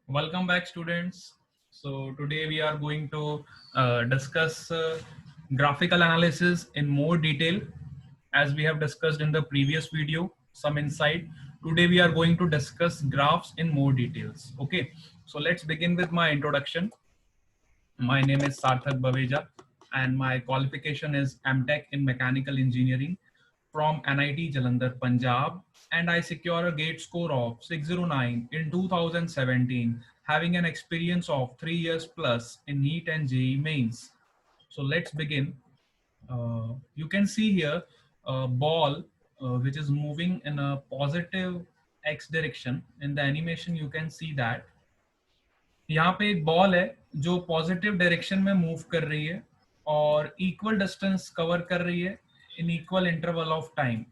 Welcome back, students. So today we are going to discuss graphical analysis in more detail. As we have discussed in the previous video, some insight. Today we are going to discuss graphs in more details. Okay, so let's begin with my introduction. My name is Sarthak Baveja and my qualification is MTech in Mechanical Engineering from NIT Jalandhar, Punjab, and I secure a GATE score of 609 in 2017, having an experience of 3 years plus in NEET and JEE mains. So let's begin. You can see here a ball which is moving in a positive X direction. In the animation, you can see that यहाँ पे एक ball है जो positive direction में move कर रही है और इक्वल डिस्टेंस कवर कर रही है in equal interval of time.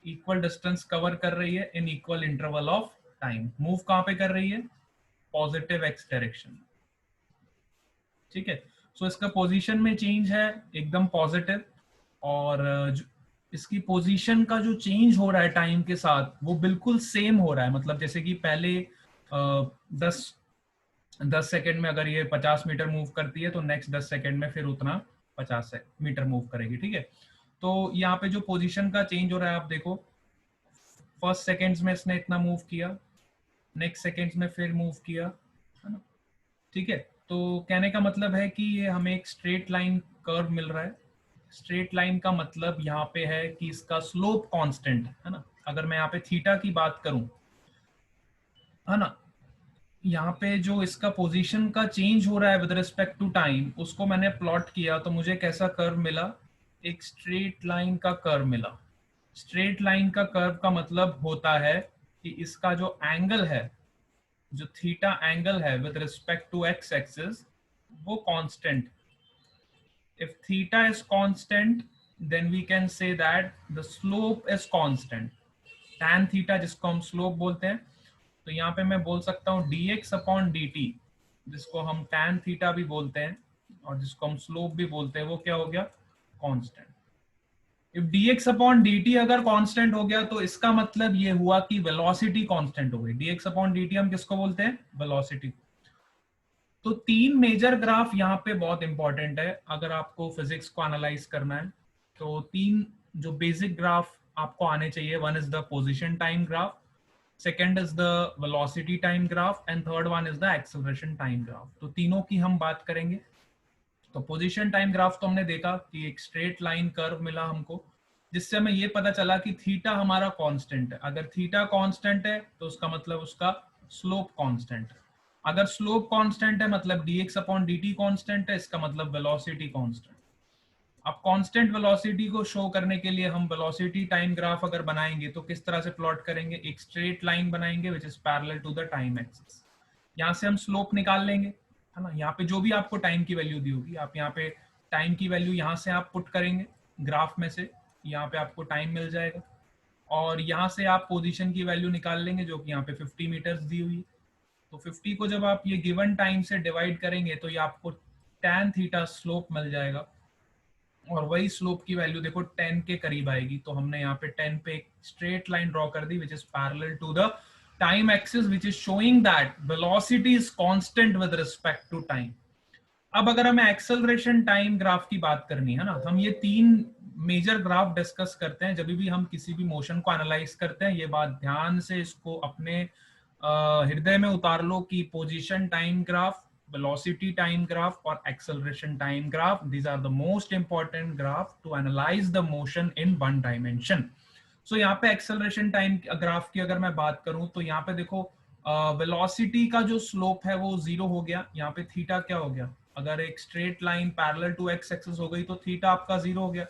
Equal distance cover कर रही है in equal interval of time. Move कहाँ पे कर रही है? Positive x direction. ठीक है, सो इसका पोजीशन में चेंज है एकदम पॉजिटिव, और इसकी पोजीशन का जो चेंज हो रहा है टाइम के साथ वो बिल्कुल सेम हो रहा है। मतलब जैसे कि पहले 10 सेकंड में अगर ये 50 मीटर मूव करती है तो नेक्स्ट 10 सेकंड में फिर उतना 50 मीटर मूव करेगी। ठीक है, तो यहाँ पे जो पोजीशन का चेंज हो रहा है आप देखो, फर्स्ट सेकंड्स में इसने इतना मूव किया, नेक्स्ट सेकंड्स में फिर मूव किया, है ना। ठीक है, तो कहने का मतलब है कि ये हमें एक स्ट्रेट लाइन कर्व मिल रहा है। स्ट्रेट लाइन का मतलब यहाँ पे है कि इसका स्लोप कांस्टेंट है ना। अगर मैं यहाँ पे थीटा की बात करूं, है ना, यहाँ पे जो इसका पोजीशन का चेंज हो रहा है विद रिस्पेक्ट टू टाइम, उसको मैंने प्लॉट किया तो मुझे कैसा कर्व मिला? एक स्ट्रेट लाइन का कर्व मिला। स्ट्रेट लाइन का कर्व का मतलब होता है कि इसका जो एंगल है, जो थीटा एंगल है with respect to x axis, वो constant. If theta is constant then we can say that the slope is constant. tan theta जिसको हम स्लोप बोलते हैं, तो यहाँ पे मैं बोल सकता हूँ dx अपॉन dt, जिसको हम tan थीटा भी बोलते हैं और जिसको हम स्लोप भी बोलते हैं, वो क्या हो गया? Constant. If dx upon dt अगर कांस्टेंट हो गया तो इसका मतलब ये हुआ कि वेलोसिटी कांस्टेंट हो गई। dx अपॉन dt हम किसको बोलते हैं? वेलोसिटी। तो तीन मेजर ग्राफ यहाँ पे बहुत इंपॉर्टेंट है अगर आपको फिजिक्स को एनालाइज करना है। तो तीन जो बेसिक ग्राफ आपको आने चाहिए, one is the position time graph, second is the velocity time graph and third one is the acceleration time graph. तो तीनों की हम बात करेंगे। तो पोजीशन टाइम ग्राफ तो हमने देखा कि एक स्ट्रेट लाइन कर्व मिला हमको, जिससे हमें ये पता चला कि थीटा हमारा कांस्टेंट है। अगर थीटा कांस्टेंट है तो उसका मतलब उसका स्लोप कांस्टेंट है। अगर स्लोप कांस्टेंट है मतलब dx अपॉन dt कांस्टेंट है, इसका मतलब वेलोसिटी कांस्टेंट। अब कांस्टेंट वेलोसिटी को शो करने के लिए हम वेलोसिटी टाइम ग्राफ अगर बनाएंगे तो किस तरह से प्लॉट करेंगे? एक स्ट्रेट लाइन बनाएंगे which is parallel to the time axis. यहाँ से हम स्लोप निकाल लेंगे, है ना। यहाँ पे जो भी आपको टाइम की वैल्यू दी होगी, आप यहाँ पे टाइम की वैल्यू यहाँ से आप पुट करेंगे ग्राफ में से, यहाँ पे आपको टाइम मिल जाएगा, और यहाँ से आप पोजीशन की वैल्यू निकाल लेंगे जो कि यहाँ पे 50 मीटर्स दी हुई है। तो 50 को जब आप ये गिवन टाइम से डिवाइड करेंगे तो ये आपको tan थीटा स्लोप मिल जाएगा, और वही स्लोप की वैल्यू देखो 10 के करीब आएगी। तो हमने यहाँ पे 10 पे एक स्ट्रेट लाइन ड्रॉ कर दी which is parallel to the time axis, which is showing that velocity is constant with respect to time. अब अगर हमें एक्सेलरेशन टाइम ग्राफ की बात करनी है ना, हम ये तीन मेजर ग्राफ डिस्कस करते हैं जब भी हम किसी भी मोशन को एनालाइज करते हैं। ये बात ध्यान से इसको अपने हृदय में उतार लो कि position time graph, velocity time graph or acceleration time graph, these are the most important graph to analyze the motion in one dimension. So यहाँ पे acceleration time graph की अगर मैं बात करूं तो यहाँ पे देखो velocity का जो slope है वो जीरो हो गया। यहाँ पे थीटा क्या हो गया? अगर एक straight line parallel to x axis हो गई तो थीटा आपका जीरो हो गया।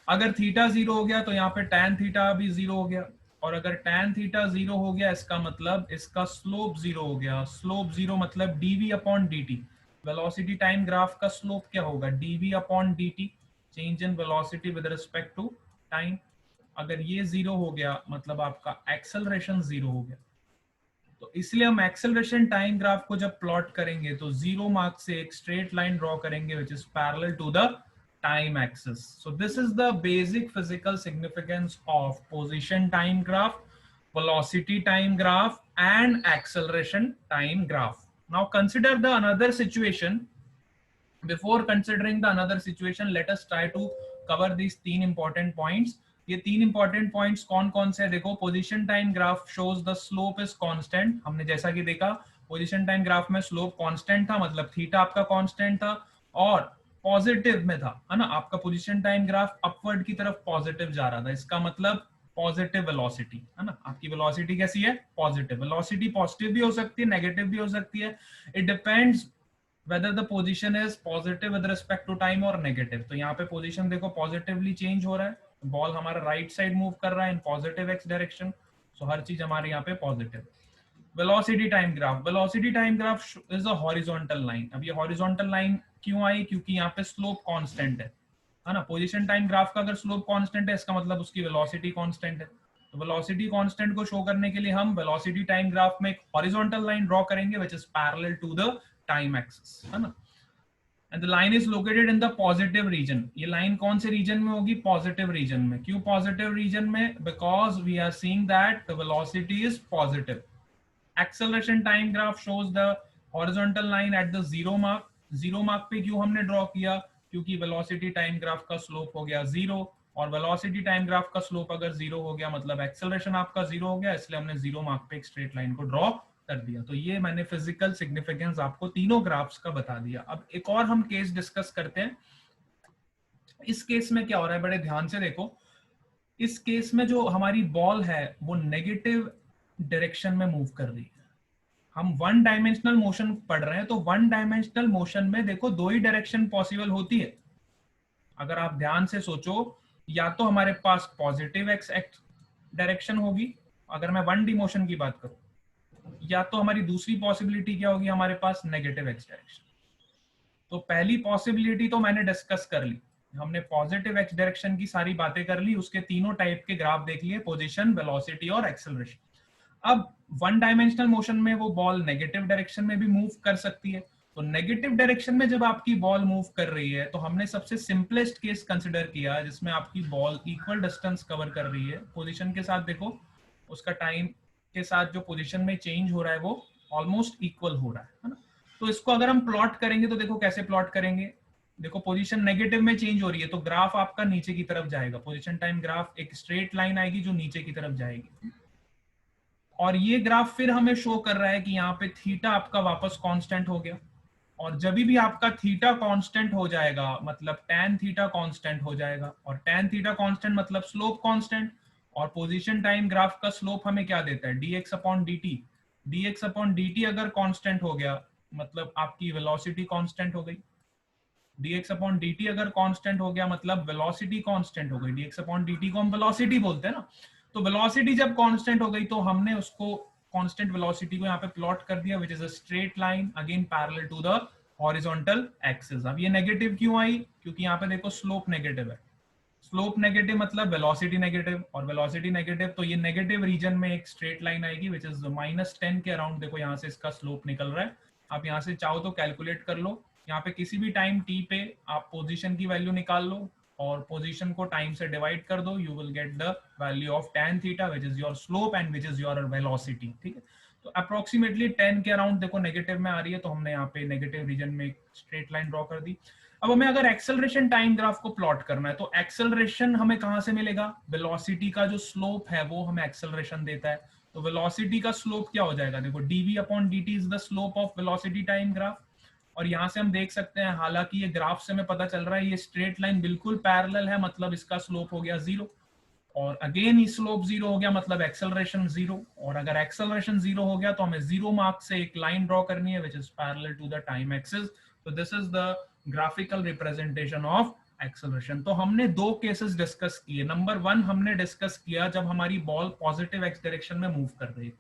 अगर थीटा जीरो हो गया तो यहाँ पे tan थीटा भी जीरो हो गया, और अगर tan थीटा जीरो हो गया इसका मतलब इसका स्लोप जीरो हो गया। स्लोप जीरो मतलब dv upon dt। Velocity time graph का स्लोप क्या होगा? dv upon dt, change in velocity with respect to time. अगर ये जीरो हो गया मतलब आपका एक्सेलरेशन जीरो हो गया। तो इसलिए हम एक्सेलरेशन टाइम ग्राफ को जब प्लॉट करेंगे तो जीरो मार्क से एक स्ट्रेट लाइन ड्रॉ करेंगे which is parallel to the time axis. So this is the basic physical significance of position time graph, velocity time graph and acceleration time graph. Now consider the another situation. Before considering the another situation, let us try to cover these तीन important points. ये तीन important points कौन कौन से देखो, position time graph shows the slope is constant. हमने जैसा कि देखा पोजीशन टाइम ग्राफ में स्लोप कांस्टेंट था, मतलब थीटा आपका कांस्टेंट था और पॉजिटिव में था, है ना, आपका पोजीशन टाइम ग्राफ अपवर्ड की तरफ पॉजिटिव जा रहा था, इसका मतलब पॉजिटिव वेलोसिटी, है ना, आपकी वेलोसिटी कैसी है, पॉजिटिव वेलोसिटी। पॉजिटिव भी हो सकती है, नेगेटिव भी हो सकती है, it depends whether the position is positive with respect to time or negative। तो यहाँ पे पोजीशन देखो पॉजिटिवली चेंज हो रहा है, बॉल हमारा राइट साइड मूव कर रहा है इन पॉजिटिव एक्स डायरेक्शन, सो हर चीज हमारे यहाँ पे positive. Velocity time graph, velocity time graph is a horizontal line. अब ये हॉरिजॉन्टल लाइन क्यों आई, क्योंकि यहाँ पे स्लोप कांस्टेंट है ना, पोजीशन टाइम ग्राफ का अगर स्लोप कांस्टेंट है इसका मतलब उसकी वेलोसिटी कांस्टेंट है। तो वेलोसिटी कांस्टेंट को शो करने के लिए हम वेलोसिटी टाइम ग्राफ में एक हॉरिजॉन्टल लाइन ड्रॉ करेंगे which is parallel to the time axis, है ना, and the line is located in the positive region. ये लाइन कौन से रीजन में होगी, पॉजिटिव रीजन में। क्यों पॉजिटिव रीजन में, because we are seeing that the velocity is positive. Acceleration time graph shows the horizontal line at the zero mark. Zero mark पे क्यों हमने ड्रॉ किया, क्योंकि वेलोसिटी टाइम ग्राफ का स्लोप हो गया जीरो, और वेलोसिटी टाइम ग्राफ का स्लोप अगर जीरो हो गया मतलब एक्सेलरेशन आपका जीरो हो गया, इसलिए हमने जीरो मार्क पे एक स्ट्रेट लाइन को ड्रॉ कर दिया। तो ये मैंने फिजिकल सिग्निफिकेंस आपको तीनों ग्राफ्स का बता दिया। अब एक और हम केस डिस्कस करते हैं। इस केस में क्या हो रहा है, बड़े ध्यान से देखो। इस केस में जो हमारी बॉल है वो नेगेटिव डायरेक्शन में मूव कर रही है। हम वन डायमेंशनल मोशन पढ़ रहे हैं, तो वन डायमेंशनल मोशन में देखो दो ही डायरेक्शन पॉसिबल होती है। अगर आप ध्यान से सोचो, या तो हमारे पास पॉजिटिव एक्स डायरेक्शन होगी अगर मैं वन डी मोशन की बात करूं, या तो हमारी दूसरी पॉसिबिलिटी क्या होगी, हमारे पास नेगेटिव एक्स डायरेक्शन। तो पहली पॉसिबिलिटी तो मैंने डिस्कस कर ली, हमने पॉजिटिव एक्स डायरेक्शन की सारी बातें कर ली, उसके तीनों टाइप के ग्राफ देख लिए, पोजीशन, वेलोसिटी और एक्सेलरेशन। अब वन डायमेंशनल मोशन में वो बॉल नेगेटिव डायरेक्शन में भी मूव कर सकती है। तो नेगेटिव डायरेक्शन में जब आपकी बॉल मूव कर रही है तो हमने सबसे सिंपलेस्ट केस कंसिडर किया जिसमें आपकी बॉल इक्वल डिस्टेंस कवर कर रही है पोजीशन के साथ। देखो उसका टाइम के साथ जो पोजीशन में चेंज हो रहा है वो ऑलमोस्ट इक्वल हो रहा है ना। तो इसको अगर हम प्लॉट करेंगे तो देखो कैसे प्लॉट करेंगे। देखो पोजीशन नेगेटिव में चेंज हो रही है तो ग्राफ आपका नीचे की तरफ जाएगा, पोजीशन टाइम ग्राफ एक स्ट्रेट लाइन आएगी जो नीचे की तरफ जाएगी। और ये ग्राफ फिर हमें शो कर रहा है कि यहाँ पे थीटा आपका वापस कांस्टेंट हो गया, और जब भी आपका थीटा कांस्टेंट हो जाएगा मतलब tan थीटा कांस्टेंट हो जाएगा, और tan थीटा कांस्टेंट मतलब स्लोप कांस्टेंट। और पोजीशन टाइम ग्राफ का स्लोप हमें क्या देता है, dx upon dt। dx upon dt अगर कांस्टेंट हो गया मतलब आपकी वेलोसिटी कांस्टेंट हो गई। dx अपॉन dt अगर कांस्टेंट हो गया मतलब वेलोसिटी कांस्टेंट हो गई। dx अपॉन dt को हम वेलोसिटी बोलते हैं ना। तो वेलोसिटी जब कांस्टेंट हो गई तो हमने उसको कांस्टेंट वेलोसिटी को यहाँ पे प्लॉट कर दिया which is a straight line again parallel to the horizontal axis. अब ये नेगेटिव क्यों आई, क्योंकि यहाँ पे देखो स्लोप नेगेटिव है। स्लोप नेगेटिव मतलब वेलोसिटी नेगेटिव, और वेलोसिटी नेगेटिव तो ये नेगेटिव रीजन में एक स्ट्रेट लाइन आएगी व्हिच इज -10 के अराउंड। देखो यहाँ से इसका स्लोप निकल रहा है। आप यहाँ से चाहो तो कैलकुलेट कर लो, यहाँ पे किसी भी टाइम t पे आप पोजीशन की वैल्यू निकाल लो और पोजीशन को टाइम से डिवाइड कर दो, you will get the value of tan theta which is your slope and which is your velocity. ठीक है, तो अप्रोक्सीमेटली 10 के अराउंड देखो नेगेटिव में आ रही है, तो हमने यहाँ पे नेगेटिव रीजन में एक स्ट्रेट लाइन ड्रॉ कर दी। अब हमें अगर एक्सेलरेशन टाइम ग्राफ को प्लॉट करना है तो एक्सेलरेशन हमें कहां से मिलेगा, वेलोसिटी का जो स्लोप है वो हमें एक्सेलरेशन देता है। तो वेलोसिटी का स्लोप क्या हो जाएगा, देखो dv upon dt is the slope of velocity time graph. और यहां से हम देख सकते हैं, हालांकि ये ग्राफ से हमें पता चल रहा है ये स्ट्रेट लाइन बिल्कुल पैरेलल है मतलब इसका स्लोप हो गया जीरो, और अगेन ये स्लोप जीरो हो गया मतलब एक्सेलरेशन जीरो। और अगर एक्सेलरेशन जीरो हो गया तो हमें जीरो मार्क से एक लाइन ड्रॉ करनी है which is parallel to the time axis. तो this is the graphical representation of acceleration. तो हमने दो केसेस डिस्कस किए। नंबर 1 हमने डिस्कस किया जब हमारी बॉल पॉजिटिव एक्स डायरेक्शन में मूव कर रही है।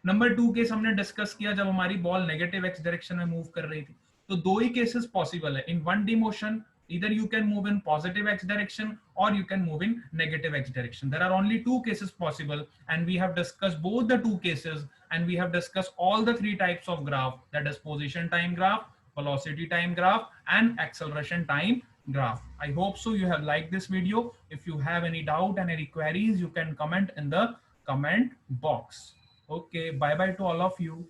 नंबर 2 केस हमने डिस्कस किया जब हमारी बॉल नेगेटिव एक्स डायरेक्शन में मूव कर रही थी। तो दो ही केसेस पॉसिबल है in one D motion, either you can move in positive x direction or you can move in negative x direction. There are only two cases possible and we have discussed both the two cases and we have discussed all the three types of graph, that is position time graph, velocity time graph and acceleration time graph. I hope so you have liked this video. If you have any doubt and any queries you can comment in the comment box. Okay, bye bye to all of you.